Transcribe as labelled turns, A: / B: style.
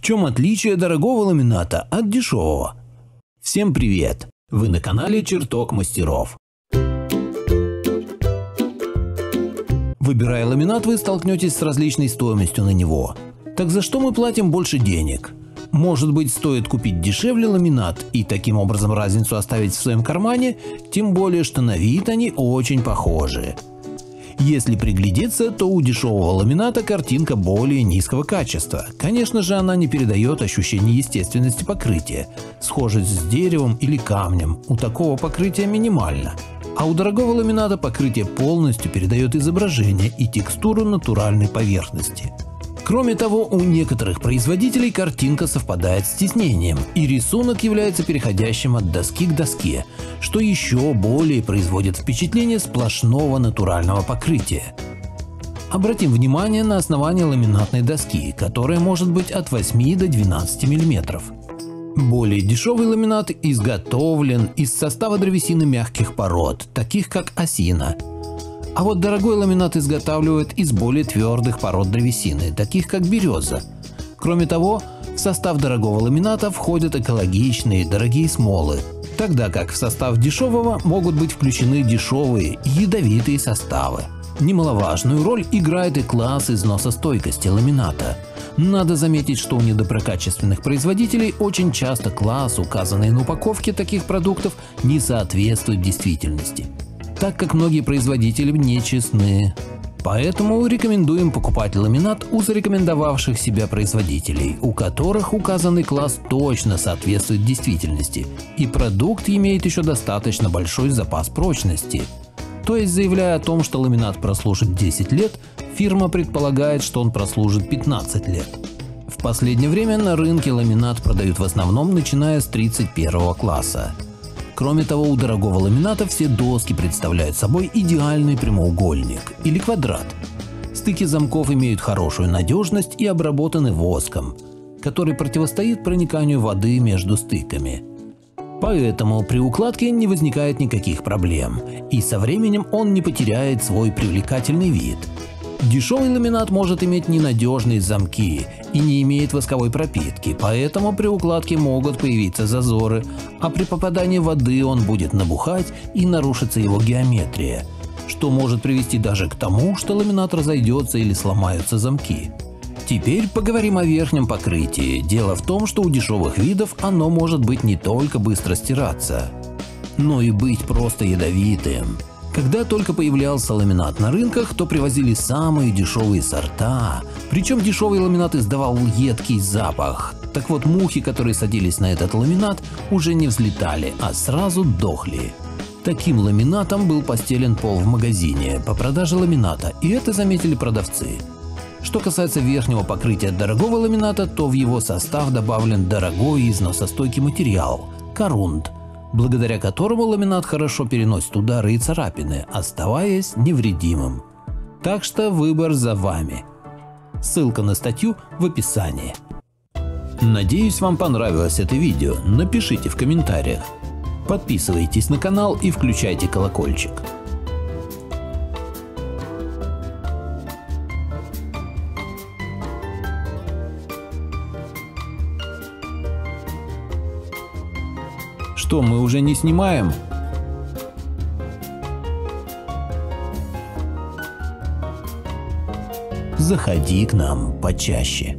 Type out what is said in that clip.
A: чем отличие дорогого ламината от дешевого? Всем привет! Вы на канале Чертог Мастеров. Выбирая ламинат, вы столкнетесь с различной стоимостью на него. Так за что мы платим больше денег? Может быть, стоит купить дешевле ламинат и таким образом разницу оставить в своем кармане, тем более, что на вид они очень похожи. Если приглядеться, то у дешевого ламината картинка более низкого качества. Конечно же, она не передает ощущение естественности покрытия. Схожесть с деревом или камнем у такого покрытия минимальна. А у дорогого ламината покрытие полностью передает изображение и текстуру натуральной поверхности. Кроме того, у некоторых производителей картинка совпадает с тиснением, и рисунок является переходящим от доски к доске, что еще более производит впечатление сплошного натурального покрытия. Обратим внимание на основание ламинатной доски, которая может быть от 8 до 12 мм. Более дешевый ламинат изготовлен из состава древесины мягких пород, таких как осина. А вот дорогой ламинат изготавливают из более твердых пород древесины, таких как береза. Кроме того, в состав дорогого ламината входят экологичные дорогие смолы, тогда как в состав дешевого могут быть включены дешевые ядовитые составы. Немаловажную роль играет и класс износостойкости ламината. Надо заметить, что у недоброкачественных производителей очень часто класс, указанный на упаковке таких продуктов, не соответствует действительности, так как многие производители нечестны. Поэтому рекомендуем покупать ламинат у зарекомендовавших себя производителей, у которых указанный класс точно соответствует действительности, и продукт имеет еще достаточно большой запас прочности. То есть, заявляя о том, что ламинат прослужит 10 лет, фирма предполагает, что он прослужит 15 лет. В последнее время на рынке ламинат продают в основном начиная с 31 класса. Кроме того, у дорогого ламината все доски представляют собой идеальный прямоугольник или квадрат. Стыки замков имеют хорошую надежность и обработаны воском, который противостоит прониканию воды между стыками. Поэтому при укладке не возникает никаких проблем, и со временем он не потеряет свой привлекательный вид. Дешевый ламинат может иметь ненадежные замки и не имеет восковой пропитки, поэтому при укладке могут появиться зазоры, а при попадании воды он будет набухать и нарушится его геометрия, что может привести даже к тому, что ламинат разойдется или сломаются замки. Теперь поговорим о верхнем покрытии. Дело в том, что у дешевых видов оно может быть не только быстро стираться, но и быть просто ядовитым. Когда только появлялся ламинат на рынках, то привозили самые дешевые сорта, причем дешевый ламинат издавал едкий запах. Так вот, мухи, которые садились на этот ламинат, уже не взлетали, а сразу дохли. Таким ламинатом был постелен пол в магазине по продаже ламината, и это заметили продавцы. Что касается верхнего покрытия дорогого ламината, то в его состав добавлен дорогой износостойкий материал – корунд, благодаря которому ламинат хорошо переносит удары и царапины, оставаясь невредимым. Так что выбор за вами. Ссылка на статью в описании. Надеюсь, вам понравилось это видео. Напишите в комментариях. Подписывайтесь на канал и включайте колокольчик. Что, мы уже не снимаем? Заходи к нам почаще.